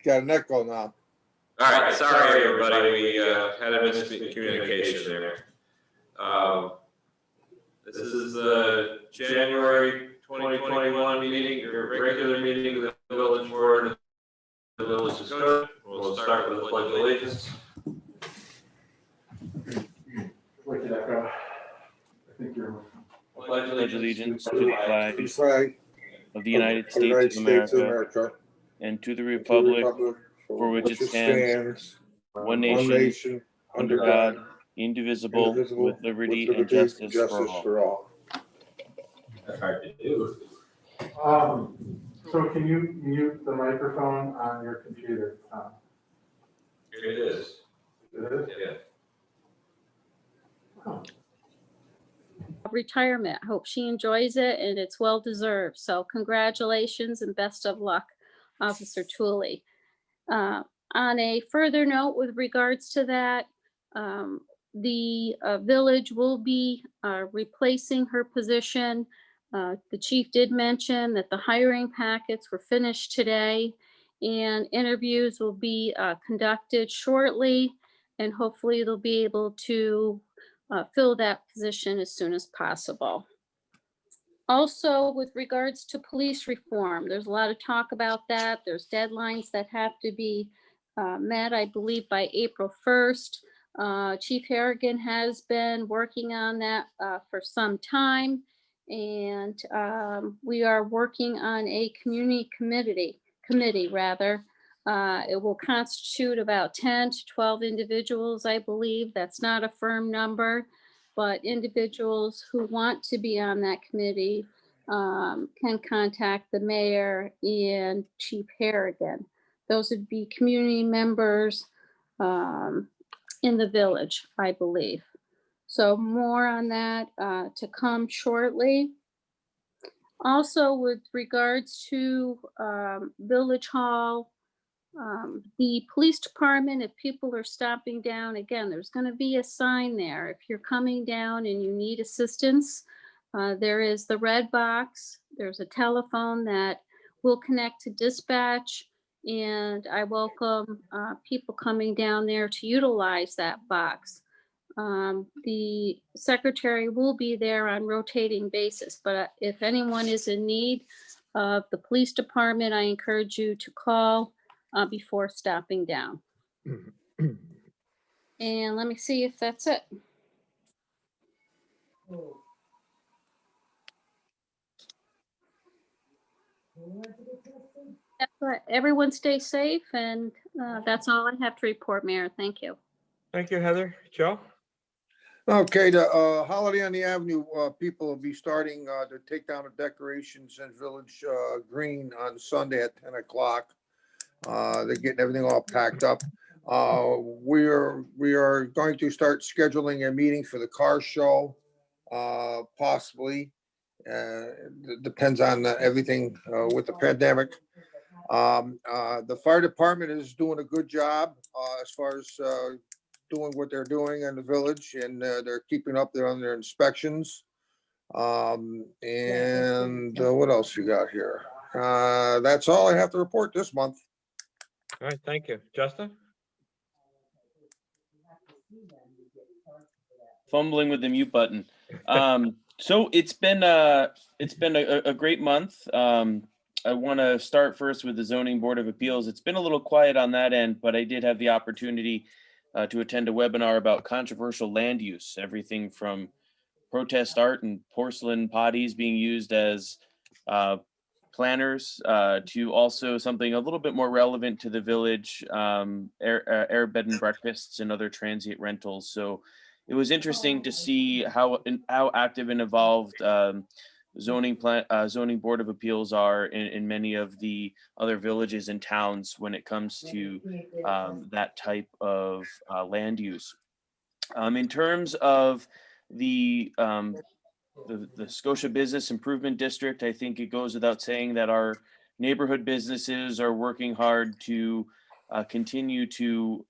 Got an echo now. All right, sorry everybody, we had a miscommunication there. This is the January 2021 meeting, your regular meeting of the Village Board of the Village of Scotia. We'll start with the Pledge of Allegiance. Wait, did that go? I think you're. Pledge allegiance to the flag The flag of the United of the United States of America and to the republic for which it stands, one nation, under God, indivisible, with liberty and justice for all. That's hard to do. So can you mute the microphone on your computer? It is. It is? Yeah. Oh. Retirement. Hope she enjoys it and it's well deserved. So congratulations and best of luck, Officer Tooley. On a further note with regards to that, the village will be replacing her position. The chief did mention that the hiring packets were finished today and interviews will be conducted shortly, and hopefully they'll be able to fill that position as soon as possible. Also, with regards to police reform, there's a lot of talk about that. There's deadlines that have to be met, I believe, by April 1st. Chief Harrigan has been working on that for some time, and we are working on a community committee. It will constitute about 10 to 12 individuals, I believe. That's not a firm number, but individuals who want to be on that committee can contact the mayor and Chief Harrigan. Those would be community members in the village, I believe. So more on that to come shortly. Also, with regards to Village Hall, the police department, if people are stopping down, again, there's going to be a sign there. If you're coming down and you need assistance, there is the red box. There's a telephone that will connect to dispatch, and I welcome people coming down there to utilize that box. The secretary will be there on rotating basis, but if anyone is in need of the police department, I encourage you to call before stopping down. And let me see if that's it. That's what, everyone stay safe, and that's all I have to report, Mayor. Thank you. Thank you, Heather. Joe? Okay, the Holiday on the Avenue people will be starting to take down the decorations in Village Green on Sunday at 10 o'clock. They're getting everything all packed up. We are going to start scheduling a meeting for the car show, possibly. It depends on everything with the pandemic. The fire department is doing a good job as far as doing what they're doing in the village, and they're keeping up there on their inspections. And what else you got here? That's all I have to report this month. All right, thank you. Justin? Fumbling with the mute button. So it's been a great month. I want to start first with the Zoning Board of Appeals. It's been a little quiet on that end, but I did have the opportunity to attend a webinar about controversial land use, everything from protest art and porcelain potties being used as planners to also something a little bit more relevant to the village, air bed and breakfasts and other transient rentals. So it was interesting to see how active and involved zoning board of appeals are in many of the other villages and towns when it comes to that type of land use. In terms of the Scotia Business Improvement District, I think it goes without saying that our neighborhood businesses are working hard to continue to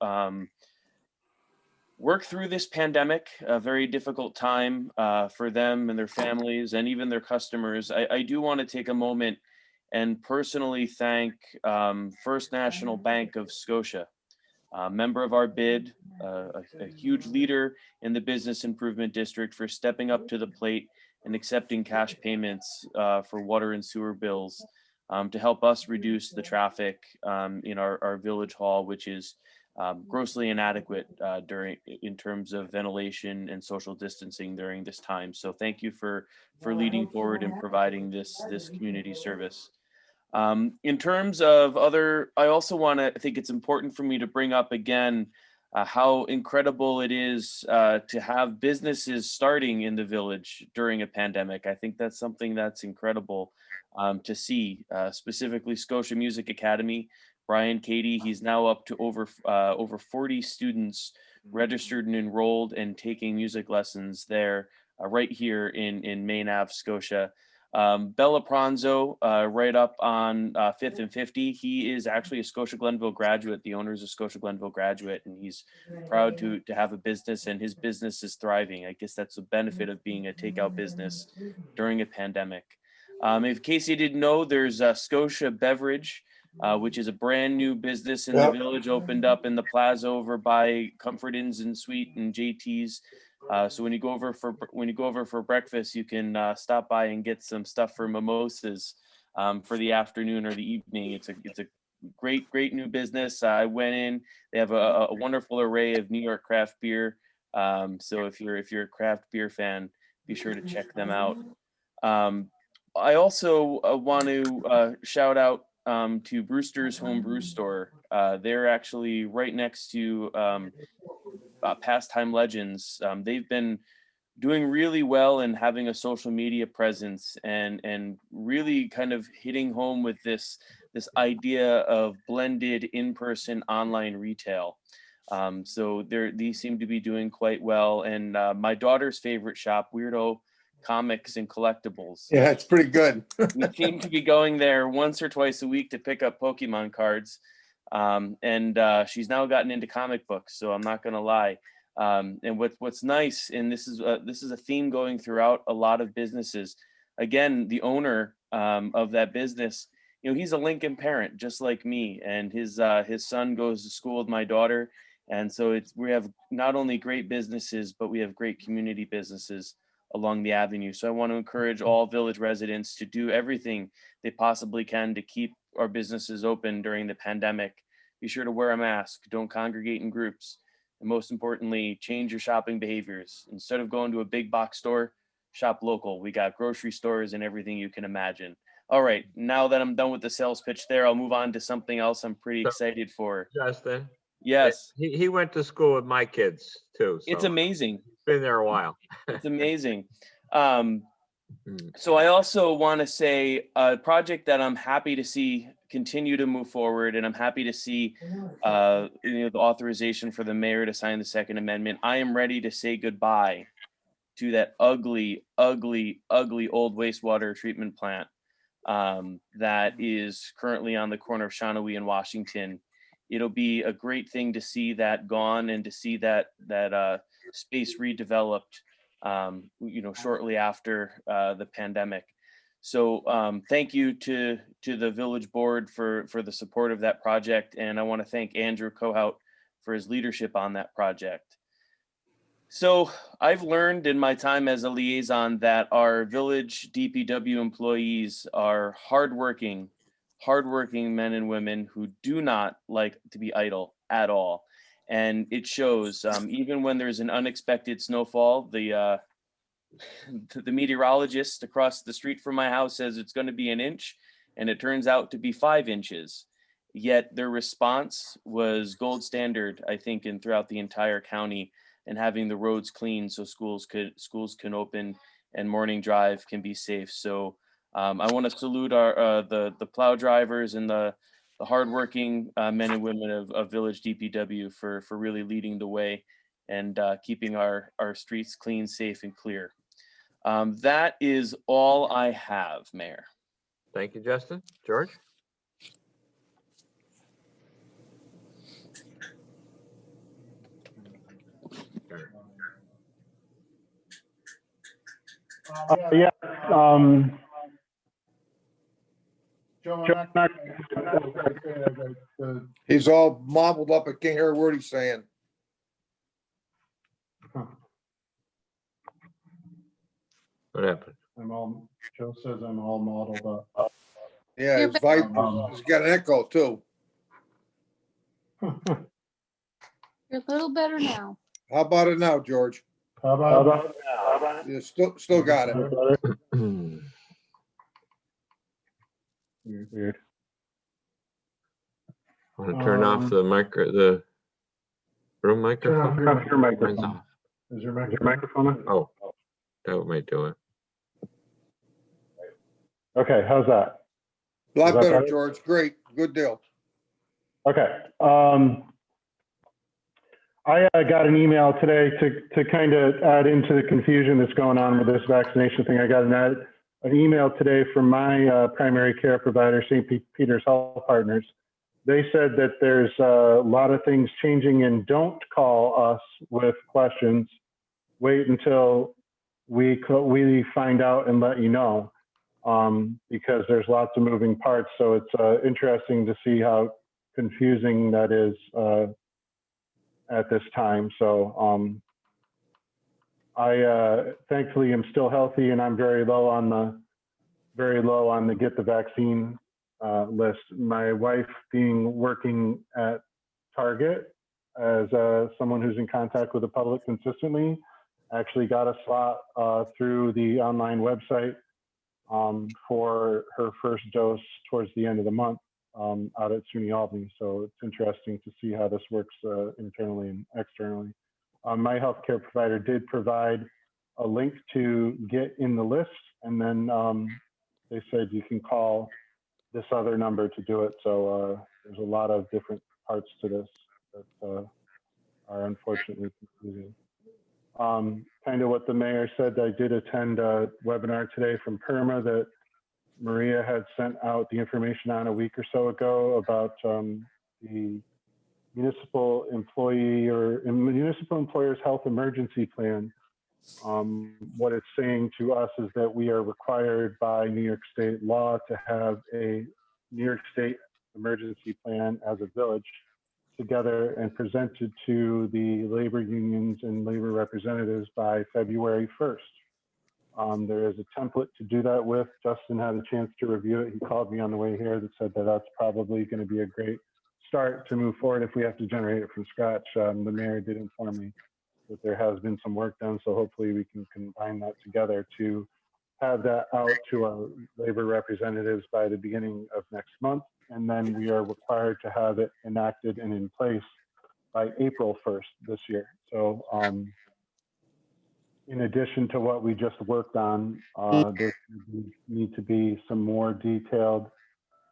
work through this pandemic, a very difficult time for them and their families and even their customers. I do want to take a moment and personally thank First National Bank of Scotia, a member of our bid, a huge leader in the Business Improvement District, for stepping up to the plate and accepting cash payments for water and sewer bills to help us reduce the traffic in our village hall, which is grossly inadequate in terms of ventilation and social distancing during this time. So thank you for leading forward and providing this community service. In terms of I also think it's important for me to bring up again how incredible it is to have businesses starting in the village during a pandemic. I think that's something that's incredible to see, specifically Scotia Music Academy. Brian Cady, he's now up to over 40 students registered and enrolled and taking music lessons there right here in Main Ave, Scotia. Bella Pranzo, right up on 5th and 50. He is actually a Scotia Glenville graduate. The owner is a Scotia Glenville graduate, and he's proud to have a business, and his business is thriving. I guess that's the benefit of being a takeout business during a pandemic. In case you didn't know, there's Scotia Beverage, which is a brand new business in the village, opened up in the plaza over by Comfort Inns and Suite and JT's. So when you go over for breakfast, you can stop by and get some stuff for mimosas for the afternoon or the evening. It's a great new business. I went in. They have a wonderful array of New York craft beer. So if you're a craft beer fan, be sure to check them out. I also want to shout out to Brewster's Home Brew Store. They're actually right next to Pastime Legends. They've been doing really well and having a social media presence and really kind of hitting home with this idea of blended in-person online retail. So these seem to be doing quite well. And my daughter's favorite shop, Weirdo Comics and Collectibles. Yeah, it's pretty good. We seem to be going there once or twice a week to pick up Pokemon cards. And she's now gotten into comic books, so I'm not gonna lie. And what's nice, and this is a theme going throughout a lot of businesses. Again, the owner of that business, he's a Lincoln parent, just like me, and his son goes to school with my daughter, and so we have not only great businesses, but we have great community businesses along the avenue. So I want to encourage all village residents to do everything they possibly can to keep our businesses open during the pandemic. Be sure to wear a mask, don't congregate in groups, and most importantly, change your shopping behaviors. Instead of going to a big box store, shop local. We got grocery stores and everything you can imagine. All right, now that I'm done with the sales pitch there, I'll move on to something else I'm pretty excited for. Justin, Yes, he went to school with my kids too. it's so amazing. Been there a while. It's amazing. So I also want to say a project that I'm happy to see continue to move forward, and I'm happy to see the authorization for the mayor to sign the Second Amendment. I am ready to say goodbye to that ugly old wastewater treatment plant that is currently on the corner of Shawnee and Washington. It'll be a great thing to see that gone and to see that space redeveloped shortly after the pandemic. So thank you to the village board for the support of that project. And I want to thank Andrew Kohout for his leadership on that project. So I've learned in my time as a liaison that our village DPW employees are hardworking men and women who do not like to be idle at all. And it shows, even when there's an unexpected snowfall, the meteorologist across the street from my house says it's going to be an inch, and it turns out to be 5 inches. Yet their response was gold standard, I think, throughout the entire county, and having the roads clean so schools can open and morning drive can be safe. So I want to salute the plow drivers and the hardworking men and women of Village DPW for really leading the way and keeping our streets clean, safe, and clear. That is all I have, Mayor. Thank you, Justin. George? Yeah. Joe, I'm not. The- He's all mumbled up. I can't hear a word he's saying. What happened? Joe says I'm all modeled up. Yeah, You're his back. he's got an echo too. You're a little better now. How about it now, George? How about? You still got it. Weird. Want to turn off the room microphone? Turn off your Mine's microphone. off. Is your microphone on? Oh, that might do it. Okay, how's that? A lot Is that better, better? George. Great. Good deal. Okay. I got an email today to kind of add into the confusion that's going on with this vaccination thing. I got an email today from my primary care provider, St. Peter's Health Partners. They said that there's a lot of things changing, and don't call us with questions. Wait until we find out and let you know, because there's lots of moving parts. So it's interesting to see how confusing that is at this time. So I thankfully am still healthy, and I'm very low on the get the vaccine list. My wife, being working at Target as someone who's in contact with the public consistently, actually got a slot through the online website for her first dose towards the end of the month out at SUNY Albany. So it's interesting to see how this works internally and externally. My healthcare provider did provide a link to get in the list, and then they said you can call this other number to do it. So there's a lot of different parts to this that are unfortunately confusing. Kind of what the mayor said, I did attend a webinar today from PERMA that Maria had sent out the information on a week or so ago about the municipal employers health emergency plan. What it's saying to us is that we are required by New York State law to have a New York State emergency plan as a village together and presented to the labor unions and labor representatives by February 1st. There is a template to do that with. Justin had a chance to review it. He called me on the way here that said that that's probably going to be a great start to move forward if we have to generate it from scratch. The mayor did inform me that there has been some work done, so hopefully we can combine that together to have that out to our labor representatives by the beginning of next month. And then we are required to have it enacted and in place by April 1st this year. So in addition to what we just worked on, there need to be some more detailed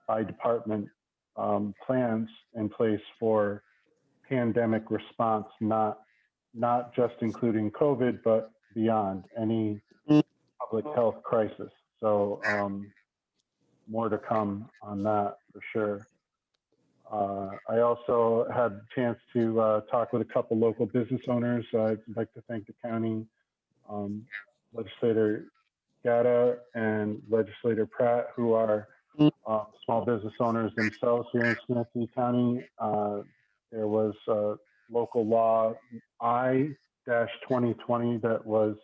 by department plans in place for pandemic response, not just including COVID, but beyond any public health crisis. So more to come on that for sure. I also had a chance to talk with a couple local business owners. I'd like to thank the county Legislator Gatta and Legislator Pratt, who are small business owners themselves here in Schenectady County. There was local law I-2020 that was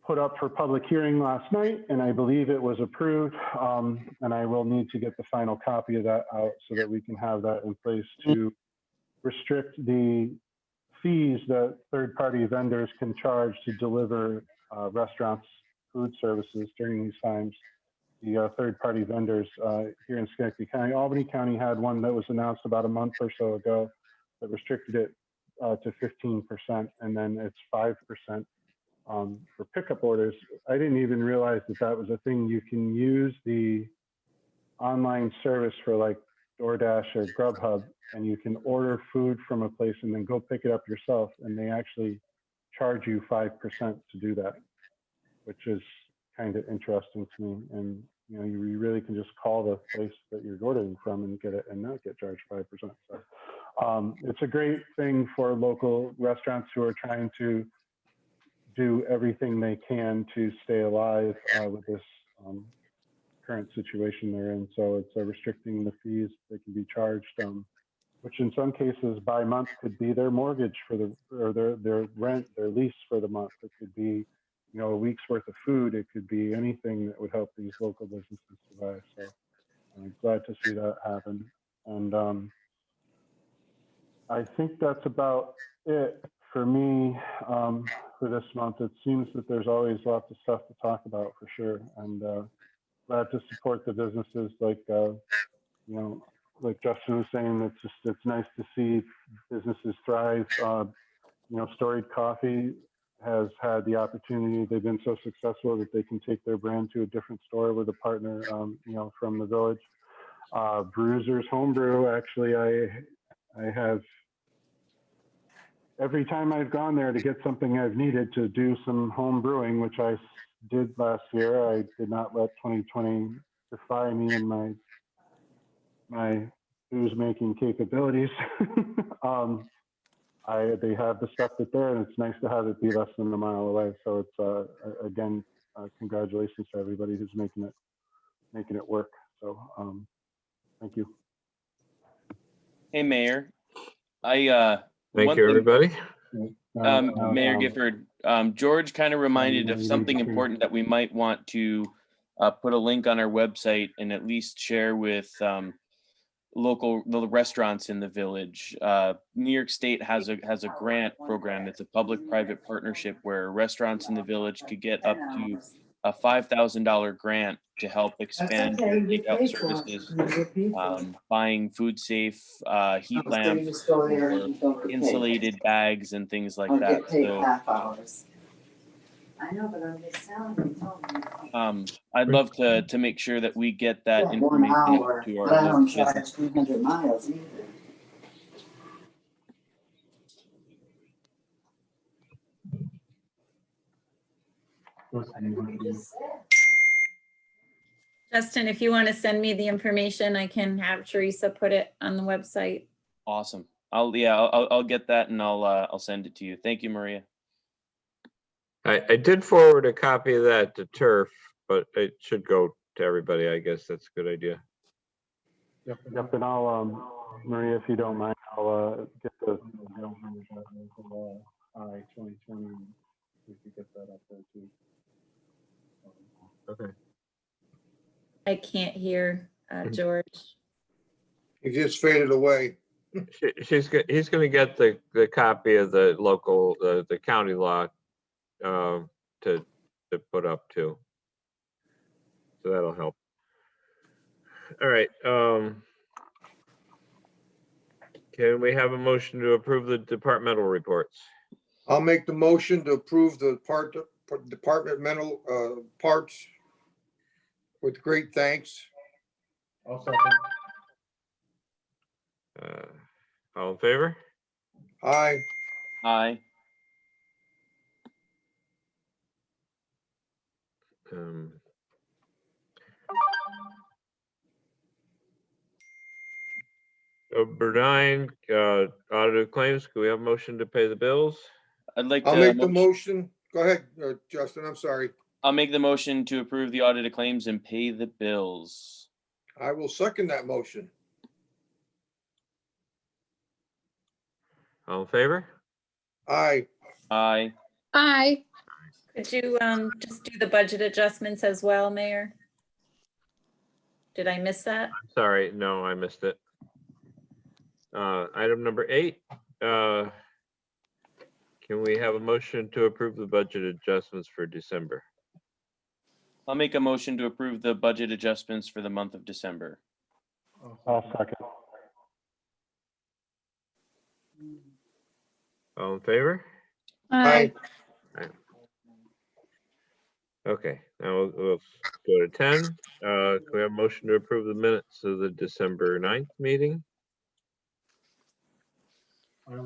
put up for public hearing last night, and I believe it was approved. And I will need to get the final copy of that out so that we can have that in place to restrict the fees that third-party vendors can charge to deliver restaurants food services during these times. The third-party vendors here in Schenectady County. Albany County had one that was announced about a month or so ago that restricted it to 15%, and then it's 5% for pickup orders. I didn't even realize that that was a thing. You can use the online service for like DoorDash or Grubhub, and you can order food from a place and then go pick it up yourself, and they actually charge you 5% to do that, which is kind of interesting to me. And you know, you really can just call the place that you're ordering from and get it and not get charged 5%. So it's a great thing for local restaurants who are trying to do everything they can to stay alive with this current situation they're in. So it's restricting the fees they can be charged, which in some cases by month could be their mortgage for or their rent, their lease for the month. It could be, a week's worth of food. It could be anything that would help these local businesses survive. So I'm glad to see that happen. And I think that's about it for me for this month. It seems that there's always lots of stuff to talk about for sure. And glad to support the businesses like, like Justin was saying, it's nice to see businesses thrive. Storied Coffee has had the opportunity. They've been so successful that they can take their brand to a different store with a partner, from the village. Bruiser's Homebrew, actually, I have, every time I've gone there to get something I've needed to do some home brewing, which I did last year, I did not let 2020 defy me and my booze making capabilities. They have the stuff that's there, and it's nice to have it be less than a mile away. So it's again, congratulations to everybody who's making it work. So thank you. Hey, Mayor. Thank One you, thing- everybody. Mayor Gifford, George kind of reminded of something important that we might want to put a link on our website and at least share with the restaurants in the village. New York State has a grant program. It's a public-private partnership where restaurants in the village could get up to a $5,000 grant to help expand their takeout services, buying food safe heat lamps, or insulated bags and things like that. So I know, but I'm just telling you. I'd love to make sure that we get that Yeah, information 1 out hour, to but I our don't local charge business. 300 miles either. Justin, if you want to send me the information, I can have Teresa put it on the website. Awesome. I'll get that and I'll send it to you. Thank you, Maria. I did forward a copy of that to Turf, but it should go to everybody. I guess that's a good idea. Yep, and I'll, Maria, if you don't mind, I'll get the I-2020. We could get that up there too. Okay. I can't hear George. He just faded away. He's going to get the copy of the local, the county law to put up too. So that'll help. All right. Can we have a motion to approve the departmental reports? I'll make the motion to approve the departmental parts with great thanks. I'll second. All in favor? Aye. Aye. Number 9, audited claims. Can we have a motion to pay the bills? I'd like I'll to make the motion. Go ahead, Justin, I'm sorry. I'll make the motion to approve the audited claims and pay the bills. I will second that motion. All in favor? Aye. Aye. Aye. Could you just do the budget adjustments as well, Mayor? Did I miss that? Sorry, no, I missed it. Item number 8. Can we have a motion to approve the budget adjustments for December? I'll make a motion to approve the budget adjustments for the month of December. I'll second. All in favor? Aye. Okay, now we'll go to 10. Can we have a motion to approve the minutes of the December 9th meeting?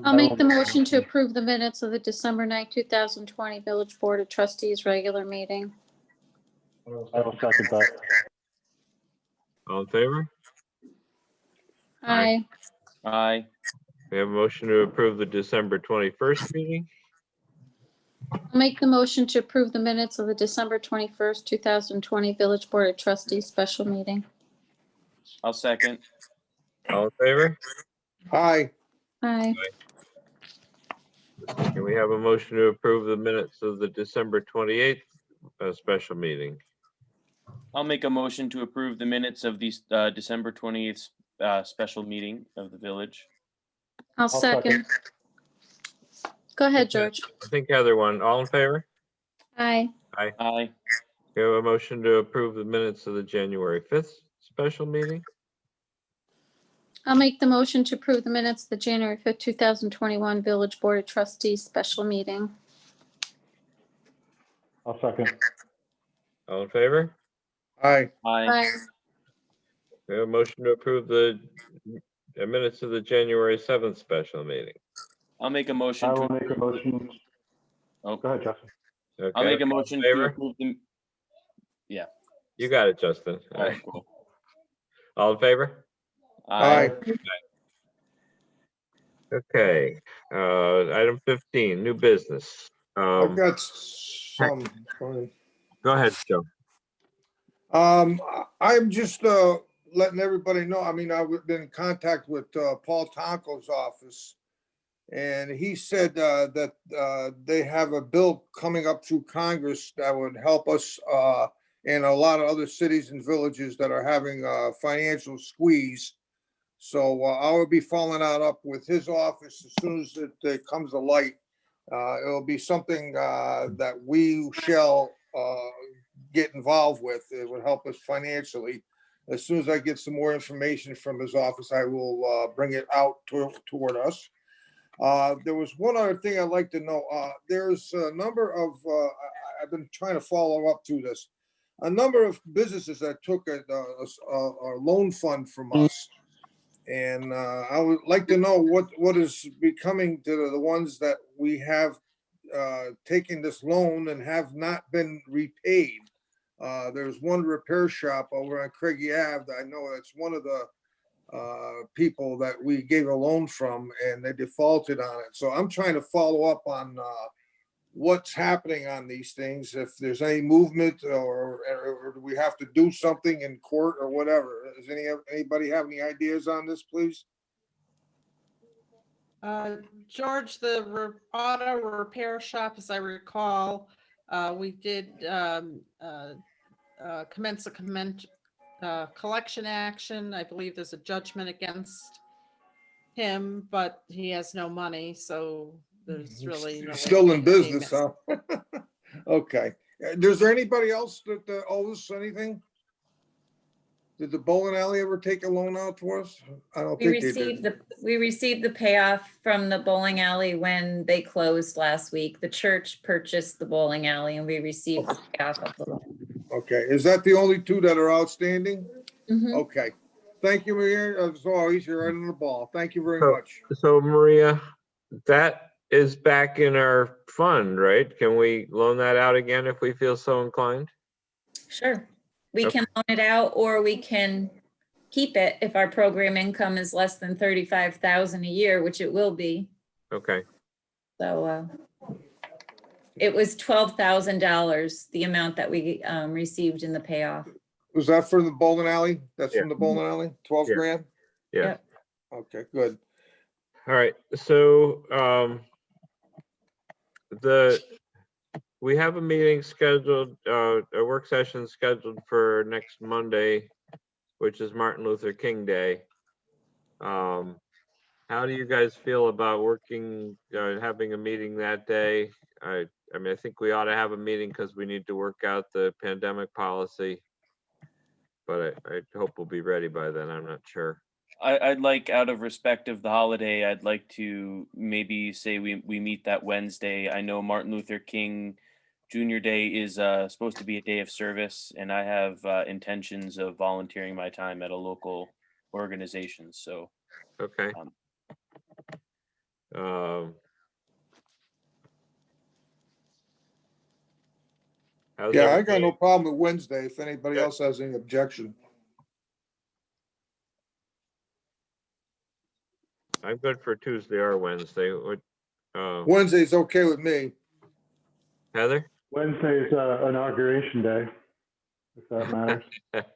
I'll make the motion to approve the minutes of the December 9, 2020 Village Board of Trustees regular meeting. I will second that. All in favor? Aye. Aye. We have a motion to approve the December 21st meeting. I'll make the motion to approve the minutes of the December 21st, 2020 Village Board of Trustees special meeting. I'll second. All in favor? Aye. Aye. Can we have a motion to approve the minutes of the December 28th special meeting? I'll make a motion to approve the minutes of the December 28th special meeting of the village. I'll second. Go ahead, George. I think Heather won. All in favor? Aye. Aye. We have a motion to approve the minutes of the January 5th special meeting. I'll make the motion to approve the minutes of the January 5th, 2021 Village Board of Trustees special meeting. I'll second. All in favor? Aye. Aye. Aye. We have a motion to approve the minutes of the January 7th special meeting. I'll make a motion I to. will make a motion. Oh, Go ahead, Justin. Okay. I'll make a all in motion to favor? approve the. You got it, Justin. All right, cool. All in favor? Aye. Okay, item 15, new business. I've got some. Go ahead, Joe. I'm just letting everybody know, I mean, I've been in contact with Paul Tonko's office. And he said that they have a bill coming up through Congress that would help us and a lot of other cities and villages that are having a financial squeeze. So I will be following that up with his office as soon as it comes to light. It'll be something that we shall get involved with. It would help us financially. As soon as I get some more information from his office, I will bring it out toward us. There was one other thing I'd like to know. There's a number of, I've been trying to follow up to this. A number of businesses that took a loan fund from us. And I would like to know what is becoming to the ones that we have taken this loan and have not been repaid. There's one repair shop over on Craigie Ave that I know that's one of the people that we gave a loan from, and they defaulted on it. So I'm trying to follow up on what's happening on these things, if there's any movement or do we have to do something in court or whatever. Does anybody have any ideas on this, please? George, the auto repair shop, as I recall, we did commence a collection action. I believe there's a judgment against him, but he has no money, so there's really no way Still in to pay business, him. huh? Okay. Is there anybody else that owes anything? Did the bowling alley ever take a loan out for us? I don't We think they did. received the payoff from the bowling alley when they closed last week. The church purchased the bowling alley and we received the payoff of the loan. Okay, is that the only two that are outstanding? Mhm. Okay. Thank you, Maria. As always, you're right on the ball. Thank you very So- much. So Maria, that is back in our fund, right? Can we loan that out again if we feel so inclined? Sure. We Okay. can loan it out or we can keep it if our program income is less than 35,000 a year, which it will be. Okay, So it was $12,000, the amount that we received in the payoff. Was that for the bowling alley? That's Yeah. from the bowling alley? 12 Yeah. grand? yeah. Yep. Okay, good. All right, so we have a meeting scheduled, a work session scheduled for next Monday, which is Martin Luther King Day. How do you guys feel about working, having a meeting that day? I mean, I think we ought to have a meeting because we need to work out the pandemic policy. But I hope we'll be ready by then. I'm not sure. I'd like, out of respect of the holiday, I'd like to maybe say we meet that Wednesday. I know Martin Luther King Jr. Day is supposed to be a day of service, and I have intentions of volunteering my time at a local organization. So Okay. How's Yeah, I got no everybody? problem with Wednesday if anybody Yeah. else has any objection. I'm good for Tuesday or Wednesday. Wednesday's okay with me. Heather? Wednesday is inauguration day, if that matters.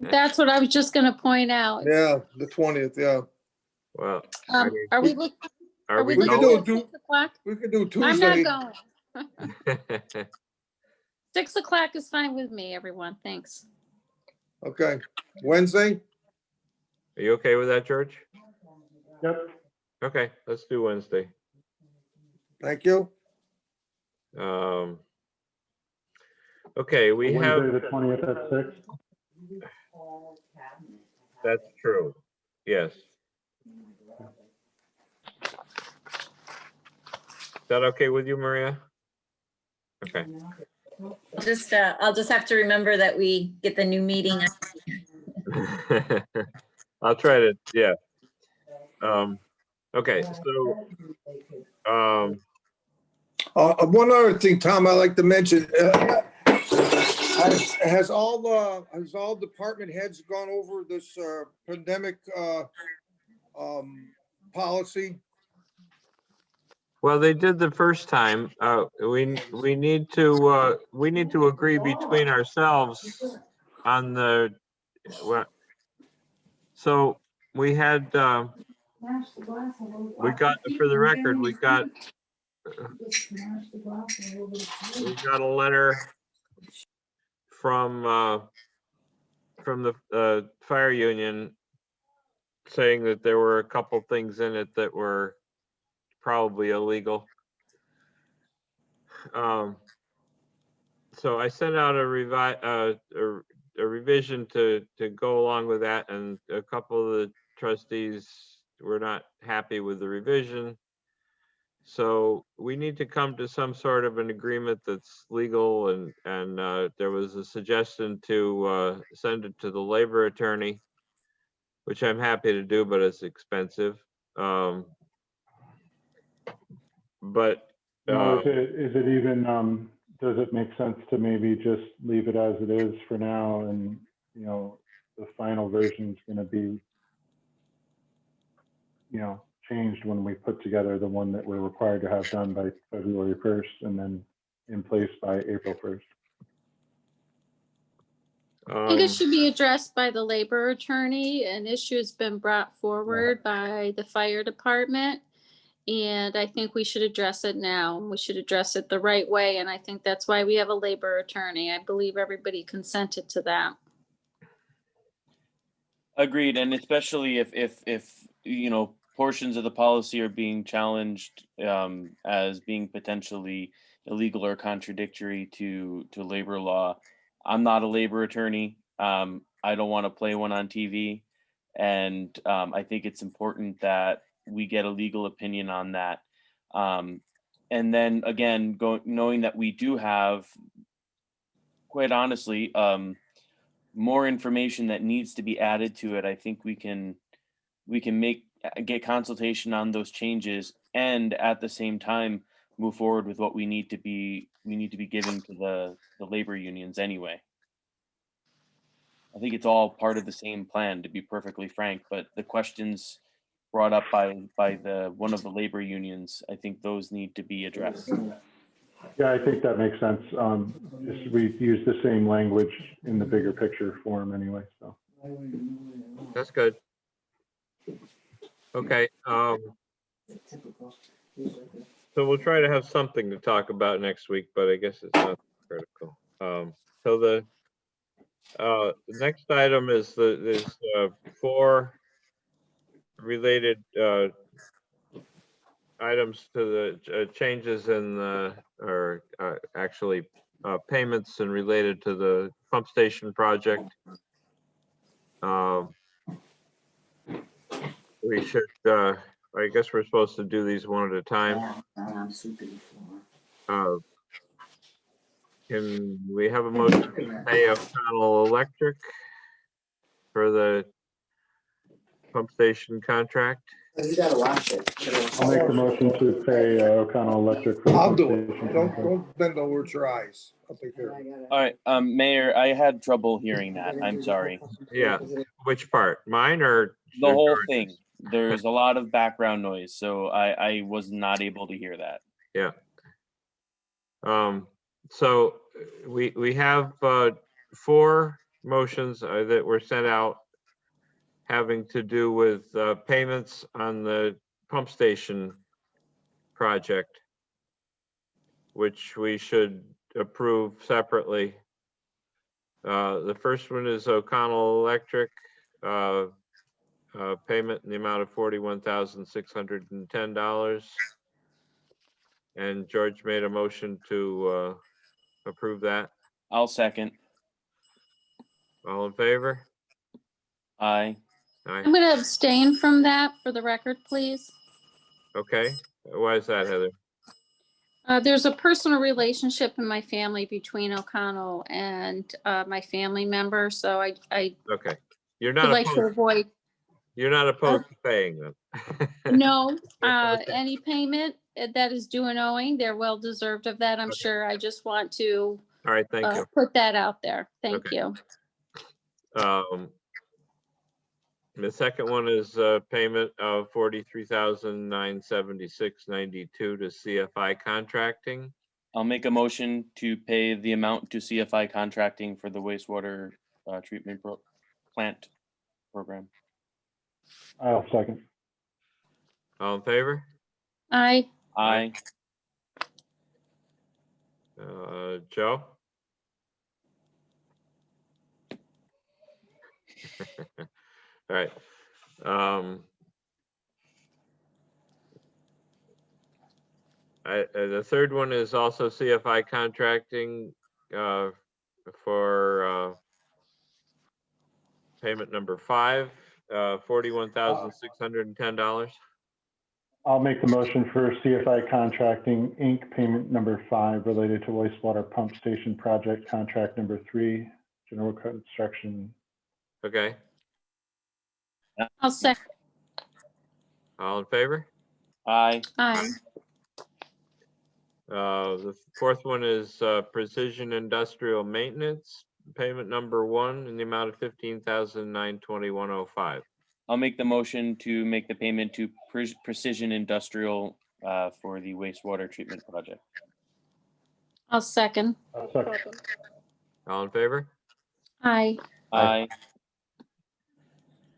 That's what I was just gonna point out. Yeah, the 20th, yeah. Well, I mean, Are we, look- are are we we We could looking do at it, 6 o'clock? We could do I'm Tuesday. not going. 6 o'clock is fine with me, everyone. Thanks. Okay, Wednesday? Are you okay with that, George? Yep. Okay, let's do Wednesday. Thank you. Okay, we have, Wednesday, the 20th at 6. that's true. Yes. Is that okay with you, Maria? Okay. I'll just have to remember that we get the new meeting. I'll try to, yeah. Okay, so, One other thing, Tom, I'd like to mention, has all department heads gone over this pandemic policy? well, they did the first time. We need to agree between ourselves on the, well, so we had, we got, for the record, we got a letter from the fire union saying that there were a couple things in it that were probably illegal. So I sent out a revision to go along with that, and a couple of the trustees were not happy with the revision. So we need to come to some sort of an agreement that's legal, and there was a suggestion to send it to the labor attorney, which I'm happy to do, but it's expensive. But No, is it even, does it make sense to maybe just leave it as it is for now? And, you know, the final version is going to be, you know, changed when we put together the one that we're required to have done by February 1st and then in place by April 1st. I think it should be addressed by the labor attorney. An issue has been brought forward by the fire department. And I think we should address it now. We should address it the right way. And I think that's why we have a labor attorney. I believe everybody consented to that. Agreed, and especially if you know, portions of the policy are being challenged as being potentially illegal or contradictory to labor law. I'm not a labor attorney. I don't want to play one on TV, and I think it's important that we get a legal opinion on that. And then again, knowing that we do have, quite honestly, more information that needs to be added to it. I think we can get consultation on those changes, and at the same time move forward with what we need to be giving to the labor unions anyway. I think it's all part of the same plan, to be perfectly frank, but the questions brought up by one of the labor unions, I think those need to be addressed. Yeah, I think that makes sense. We use the same language in the bigger picture form anyway, so. That's good. Okay. So we'll try to have something to talk about next week, but I guess it's not critical. So the next item is there's 4 related items to the changes in the, or actually payments and related to the pump station project. We should, I guess we're supposed to do these one at a time. Can we have a motion to pay O'Connell Electric for the pump station contract? I'll make the motion to pay O'Connell Electric for the I'll pump do it. station Don't contract. bend over your eyes. I'll take care of it. All right, Mayor, I had trouble hearing that. I'm sorry. Yeah, which part? Mine or? The whole thing. There's a lot of background noise, so I was not able to hear that. Yeah. So we have 4 motions that were sent out having to do with payments on the pump station project, which we should approve separately. The first one is O'Connell Electric, payment in the amount of $41,610. And George made a motion to approve that. I'll second. All in favor? Aye. Aye. I'm going to abstain from that for the record, please. Okay. Why is that, Heather? There's a personal relationship in my family between O'Connell and my family member, so I Okay. You're would not like to opposed, avoid, you're not opposed to paying them. no, Okay. any payment that is due and owing. They're well deserved of that, I'm Okay. sure. I just want to All right, thank you. put that out there. Thank Okay. you. The second one is payment of $43,976.92 to CFI Contracting. I'll make a motion to pay the amount to CFI Contracting for the wastewater treatment plant program. I'll second. All in favor? Aye. Aye. Joe? All right. The third one is also CFI Contracting for payment number 5, $41,610. I'll make the motion for CFI Contracting, Inc., payment number 5 related to wastewater pump station project contract number 3, general construction. Okay, I'll second. all in favor? Aye. Aye. The fourth one is Precision Industrial Maintenance, payment number 1 in the amount of $15,921.05. I'll make the motion to make the payment to Precision Industrial for the wastewater treatment project. I'll second. I'll second. All in favor? Aye. Aye.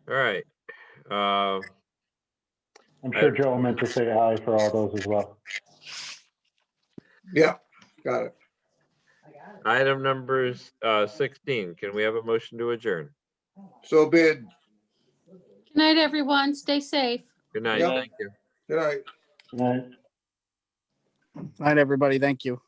All right. I'm sure Joe meant to say aye for all those as well. Yeah, got it. Item number 16. Can we have a motion to adjourn? So bid. Good night, everyone. Stay safe. Good night. Yep. Thank you. Good night. Good night. Night, everybody. Thank you.